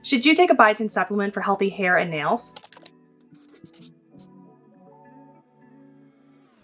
Should you take a biotin supplement for healthy hair and nails?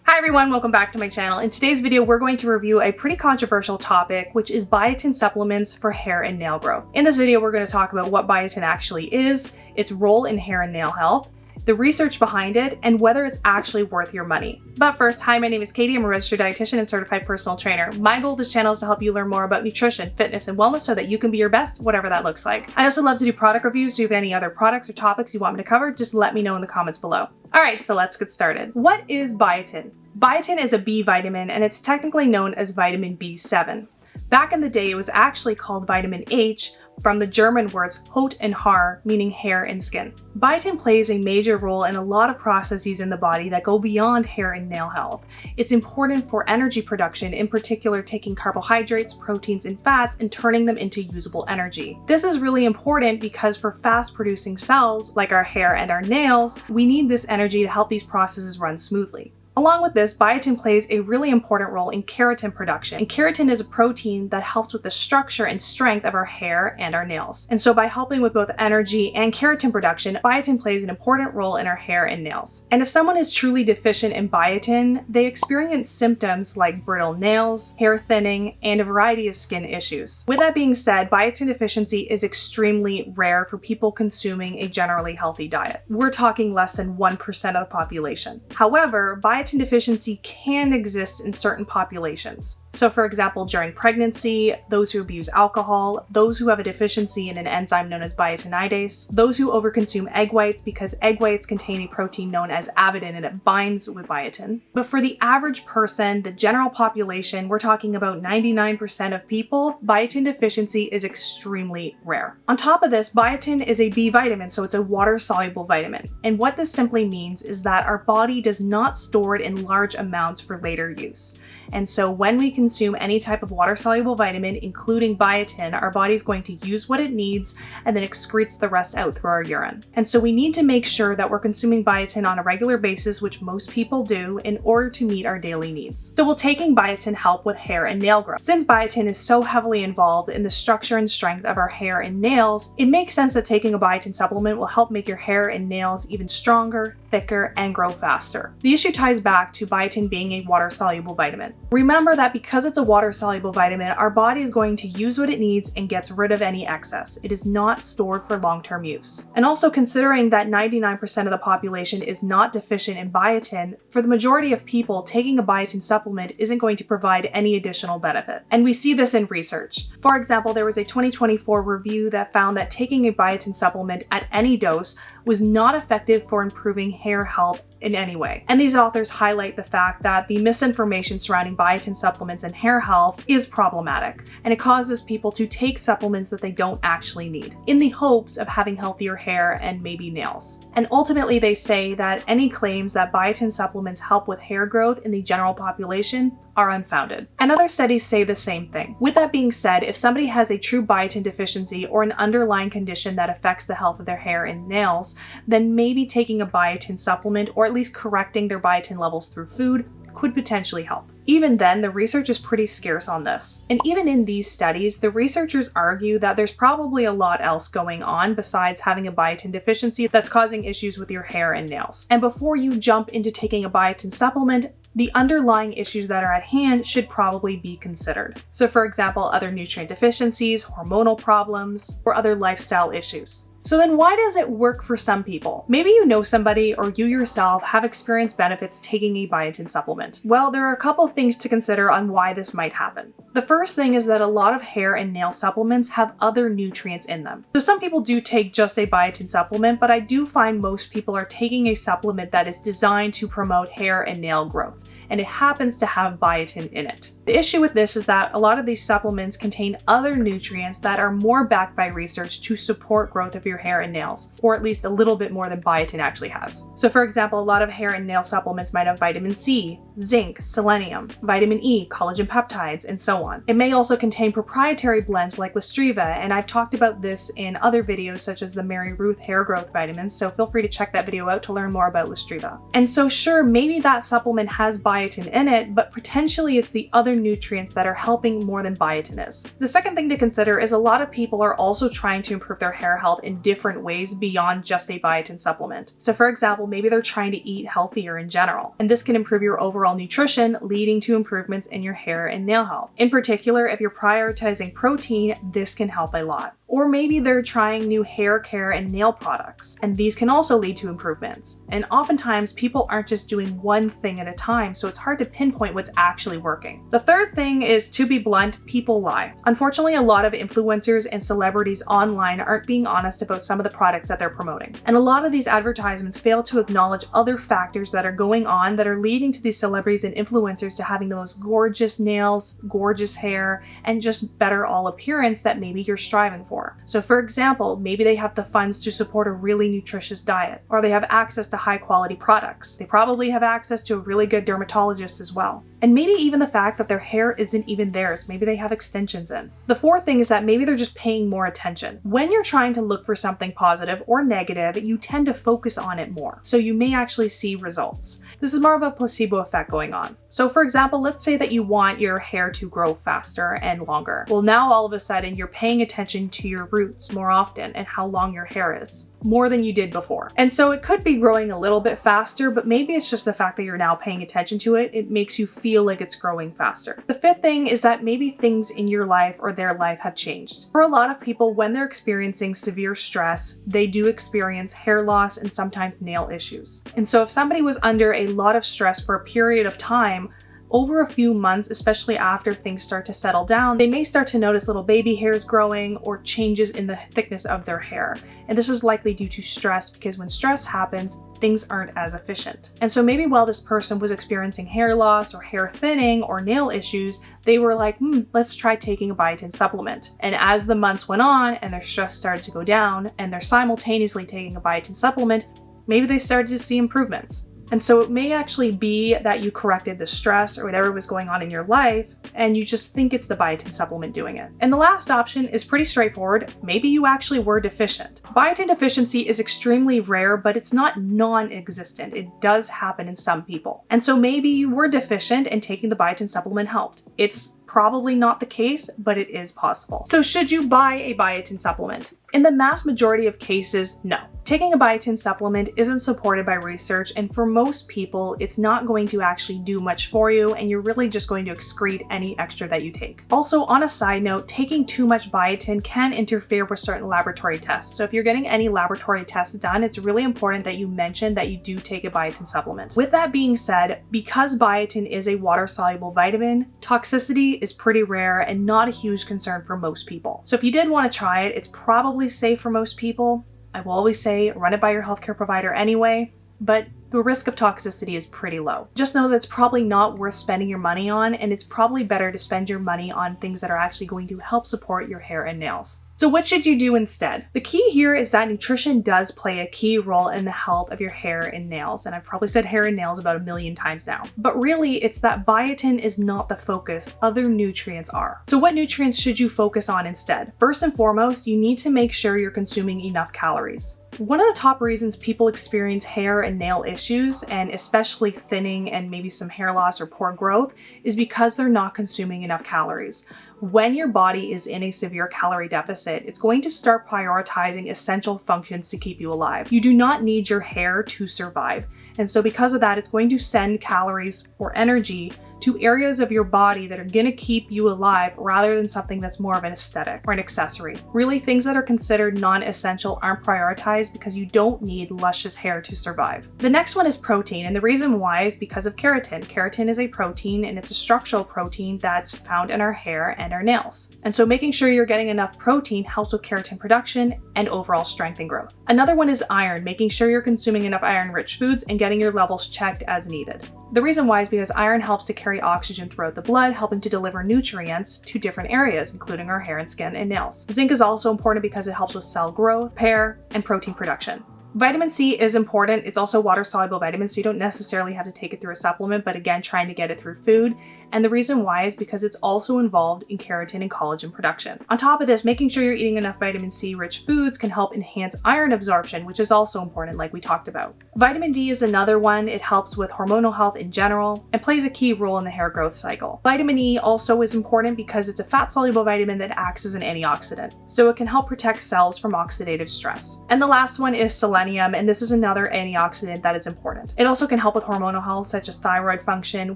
Hi everyone, welcome back to my channel. In today's video, we're going to review a pretty controversial topic, which is biotin supplements for hair and nail growth. In this video, we're going to talk about what biotin actually is, its role in hair and nail health, the research behind it, and whether it's actually worth your money. But first, hi, my name is Katey. I'm a registered dietitian and certified personal trainer. My goal of this channel is to help you learn more about nutrition, fitness, and wellness so that you can be your best, whatever that looks like. I also love to do product reviews, so if you have any other products or topics you want me to cover, just let me know in the comments below. Alright, so let's get started. What is biotin? Biotin is a B vitamin, and it's technically known as vitamin B7. Back in the day, it was actually called vitamin H, from the German words Haut and Haar, meaning hair and skin. Biotin plays a major role in a lot of processes in the body that go beyond hair and nail health. It's important for energy production, in particular taking carbohydrates, proteins, and fats and turning them into usable energy. This is really important because for fast-producing cells, like our hair and our nails, we need this energy to help these processes run smoothly. Along with this, biotin plays a really important role in keratin production. And keratin is a protein that helps with the structure and strength of our hair and our nails. And so by helping with both energy and keratin production, biotin plays an important role in our hair and nails. And if someone is truly deficient in biotin, they experience symptoms like brittle nails, hair thinning, and a variety of skin issues. With that being said, biotin deficiency is extremely rare for people consuming a generally healthy diet. We're talking less than 1% of the population. However, biotin deficiency can exist in certain populations. So for example, during pregnancy, those who abuse alcohol, those who have a deficiency in an enzyme known as biotinidase, those who overconsume egg whites because egg whites contain a protein known as avidin and it binds with biotin. But for the average person, the general population, we're talking about 99% of people, biotin deficiency is extremely rare. On top of this, biotin is a B vitamin, so it's a water-soluble vitamin. And what this simply means is that our body does not store it in large amounts for later use. And so when we consume any type of water-soluble vitamin, including biotin, our body's going to use what it needs and then excretes the rest out through our urine. And so we need to make sure that we're consuming biotin on a regular basis, which most people do, in order to meet our daily needs. So will taking biotin help with hair and nail growth? Since biotin is so heavily involved in the structure and strength of our hair and nails, it makes sense that taking a biotin supplement will help make your hair and nails even stronger, thicker, and grow faster. The issue ties back to biotin being a water-soluble vitamin. Remember that because it's a water-soluble vitamin, our body is going to use what it needs and gets rid of any excess. It is not stored for long-term use. And also considering that 99% of the population is not deficient in biotin, for the majority of people, taking a biotin supplement isn't going to provide any additional benefit. And we see this in research. For example, there was a 2024 review that found that taking a biotin supplement at any dose was not effective for improving hair health in any way. And these authors highlight the fact that the misinformation surrounding biotin supplements and hair health is problematic, and it causes people to take supplements that they don't actually need, in the hopes of having healthier hair and maybe nails. And ultimately they say that any claims that biotin supplements help with hair growth in the general population are unfounded. And other studies say the same thing. With that being said, if somebody has a true biotin deficiency or an underlying condition that affects the health of their hair and nails, then maybe taking a biotin supplement or at least correcting their biotin levels through food could potentially help. Even then, the research is pretty scarce on this. And even in these studies, the researchers argue that there's probably a lot else going on besides having a biotin deficiency that's causing issues with your hair and nails. And before you jump into taking a biotin supplement, the underlying issues that are at hand should probably be considered. So for example, other nutrient deficiencies, hormonal problems, or other lifestyle issues. So then why does it work for some people? Maybe you know somebody or you yourself have experienced benefits taking a biotin supplement. Well, there are a couple things to consider on why this might happen. The first thing is that a lot of hair and nail supplements have other nutrients in them. So some people do take just a biotin supplement, but I do find most people are taking a supplement that is designed to promote hair and nail growth, and it happens to have biotin in it. The issue with this is that a lot of these supplements contain other nutrients that are more backed by research to support growth of your hair and nails, or at least a little bit more than biotin actually has. So for example, a lot of hair and nail supplements might have vitamin C, zinc, selenium, vitamin E, collagen peptides, and so on. It may also contain proprietary blends like Listriva, and I've talked about this in other videos such as the Mary Ruth hair growth vitamins, so feel free to check that video out to learn more about Listriva. And so sure, maybe that supplement has biotin in it, but potentially it's the other nutrients that are helping more than biotin is. The second thing to consider is a lot of people are also trying to improve their hair health in different ways beyond just a biotin supplement. So for example, maybe they're trying to eat healthier in general, and this can improve your overall nutrition, leading to improvements in your hair and nail health. In particular, if you're prioritizing protein, this can help a lot. Or maybe they're trying new hair care and nail products, and these can also lead to improvements. And oftentimes, people aren't just doing one thing at a time, so it's hard to pinpoint what's actually working. The third thing is, to be blunt, people lie. Unfortunately, a lot of influencers and celebrities online aren't being honest about some of the products that they're promoting. And a lot of these advertisements fail to acknowledge other factors that are going on that are leading to these celebrities and influencers to having the most gorgeous nails, gorgeous hair, and just better all appearance that maybe you're striving for. So for example, maybe they have the funds to support a really nutritious diet, or they have access to high quality products. They probably have access to a really good dermatologist as well. And maybe even the fact that their hair isn't even theirs, maybe they have extensions in. The fourth thing is that maybe they're just paying more attention. When you're trying to look for something positive or negative, you tend to focus on it more, so you may actually see results. This is more of a placebo effect going on. So for example, let's say that you want your hair to grow faster and longer. Well, now all of a sudden you're paying attention to your roots more often and how long your hair is, more than you did before. And so it could be growing a little bit faster, but maybe it's just the fact that you're now paying attention to it. It makes you feel like it's growing faster. The fifth thing is that maybe things in your life or their life have changed. For a lot of people, when they're experiencing severe stress, they do experience hair loss and sometimes nail issues. And so if somebody was under a lot of stress for a period of time, over a few months, especially after things start to settle down, they may start to notice little baby hairs growing or changes in the thickness of their hair. And this is likely due to stress, because when stress happens, things aren't as efficient. And so maybe while this person was experiencing hair loss or hair thinning or nail issues, they were like, let's try taking a biotin supplement. And as the months went on and their stress started to go down and they're simultaneously taking a biotin supplement, maybe they started to see improvements. And so it may actually be that you corrected the stress or whatever was going on in your life, and you just think it's the biotin supplement doing it. And the last option is pretty straightforward. Maybe you actually were deficient. Biotin deficiency is extremely rare, but it's not non-existent. It does happen in some people. And so maybe you were deficient and taking the biotin supplement helped. It's probably not the case, but it is possible. So should you buy a biotin supplement? In the mass majority of cases, no. Taking a biotin supplement isn't supported by research, and for most people, it's not going to actually do much for you, and you're really just going to excrete any extra that you take. Also, on a side note, taking too much biotin can interfere with certain laboratory tests. So if you're getting any laboratory tests done, it's really important that you mention that you do take a biotin supplement. With that being said, because biotin is a water-soluble vitamin, toxicity is pretty rare and not a huge concern for most people. So if you did want to try it, it's probably safe for most people. I will always say run it by your healthcare provider anyway, but the risk of toxicity is pretty low. Just know that it's probably not worth spending your money on, and it's probably better to spend your money on things that are actually going to help support your hair and nails. So what should you do instead? The key here is that nutrition does play a key role in the health of your hair and nails, and I've probably said hair and nails about 1,000,000 times now. But really, it's that biotin is not the focus, other nutrients are. So what nutrients should you focus on instead? First and foremost, you need to make sure you're consuming enough calories. One of the top reasons people experience hair and nail issues, and especially thinning and maybe some hair loss or poor growth, is because they're not consuming enough calories. When your body is in a severe calorie deficit, it's going to start prioritizing essential functions to keep you alive. You do not need your hair to survive. And so because of that, it's going to send calories or energy to areas of your body that are going to keep you alive rather than something that's more of an aesthetic or an accessory. Really, things that are considered non-essential aren't prioritized because you don't need luscious hair to survive. The next one is protein, and the reason why is because of keratin. Keratin is a protein, and it's a structural protein that's found in our hair and our nails. And so making sure you're getting enough protein helps with keratin production and overall strength and growth. Another one is iron, making sure you're consuming enough iron-rich foods and getting your levels checked as needed. The reason why is because iron helps to carry oxygen throughout the blood, helping to deliver nutrients to different areas, including our hair and skin and nails. Zinc is also important because it helps with cell growth, repair, and protein production. Vitamin C is important. It's also water-soluble vitamin, so you don't necessarily have to take it through a supplement, but again, trying to get it through food. And the reason why is because it's also involved in keratin and collagen production. On top of this, making sure you're eating enough vitamin C-rich foods can help enhance iron absorption, which is also important, like we talked about. Vitamin D is another one. It helps with hormonal health in general and plays a key role in the hair growth cycle. Vitamin E also is important because it's a fat-soluble vitamin that acts as an antioxidant, so it can help protect cells from oxidative stress. And the last one is selenium, and this is another antioxidant that is important. It also can help with hormonal health, such as thyroid function,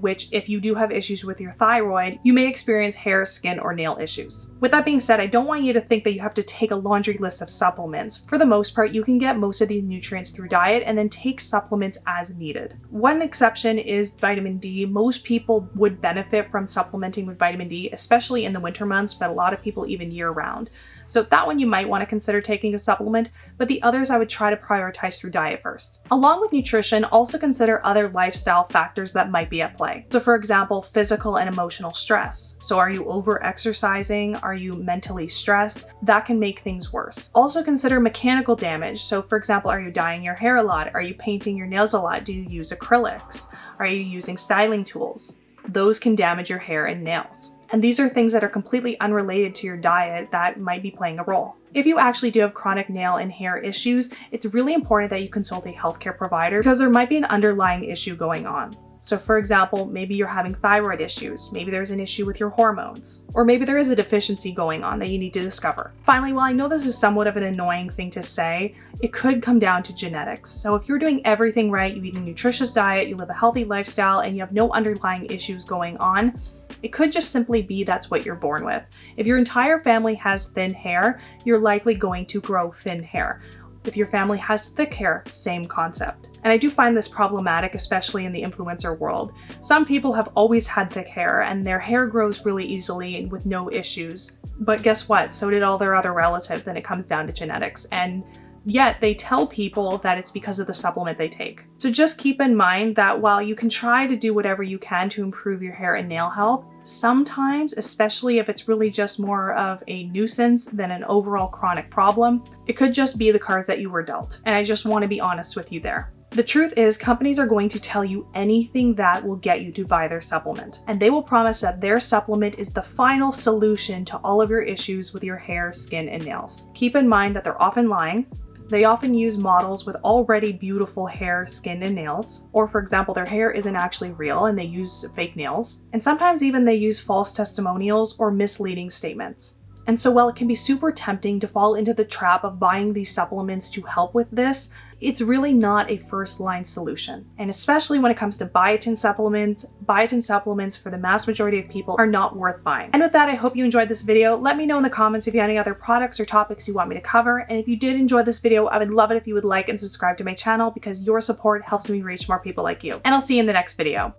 which if you do have issues with your thyroid, you may experience hair, skin, or nail issues. With that being said, I don't want you to think that you have to take a laundry list of supplements. For the most part, you can get most of these nutrients through diet and then take supplements as needed. One exception is vitamin D. Most people would benefit from supplementing with vitamin D, especially in the winter months, but a lot of people even year round. So that one you might want to consider taking a supplement, but the others I would try to prioritize through diet first. Along with nutrition, also consider other lifestyle factors that might be at play. So for example, physical and emotional stress. So are you over-exercising? Are you mentally stressed? That can make things worse. Also consider mechanical damage. So for example, are you dyeing your hair a lot? Are you painting your nails a lot? Do you use acrylics? Are you using styling tools? Those can damage your hair and nails. And these are things that are completely unrelated to your diet that might be playing a role. If you actually do have chronic nail and hair issues, it's really important that you consult a healthcare provider because there might be an underlying issue going on. So for example, maybe you're having thyroid issues, maybe there's an issue with your hormones, or maybe there is a deficiency going on that you need to discover. Finally, while I know this is somewhat of an annoying thing to say, it could come down to genetics. So if you're doing everything right, you eat a nutritious diet, you live a healthy lifestyle, and you have no underlying issues going on, it could just simply be that's what you're born with. If your entire family has thin hair, you're likely going to grow thin hair. If your family has thick hair, same concept. And I do find this problematic, especially in the influencer world. Some people have always had thick hair and their hair grows really easily and with no issues. But guess what? So did all their other relatives, and it comes down to genetics. And yet they tell people that it's because of the supplement they take. So just keep in mind that while you can try to do whatever you can to improve your hair and nail health, sometimes, especially if it's really just more of a nuisance than an overall chronic problem, it could just be the cards that you were dealt. And I just want to be honest with you there. The truth is, companies are going to tell you anything that will get you to buy their supplement. And they will promise that their supplement is the final solution to all of your issues with your hair, skin, and nails. Keep in mind that they're often lying. They often use models with already beautiful hair, skin, and nails. Or for example, their hair isn't actually real and they use fake nails. And sometimes even they use false testimonials or misleading statements. And so while it can be super tempting to fall into the trap of buying these supplements to help with this, it's really not a first-line solution. And especially when it comes to biotin supplements for the mass majority of people are not worth buying. And with that, I hope you enjoyed this video. Let me know in the comments if you have any other products or topics you want me to cover. And if you did enjoy this video, I would love it if you would like and subscribe to my channel because your support helps me reach more people like you. And I'll see you in the next video.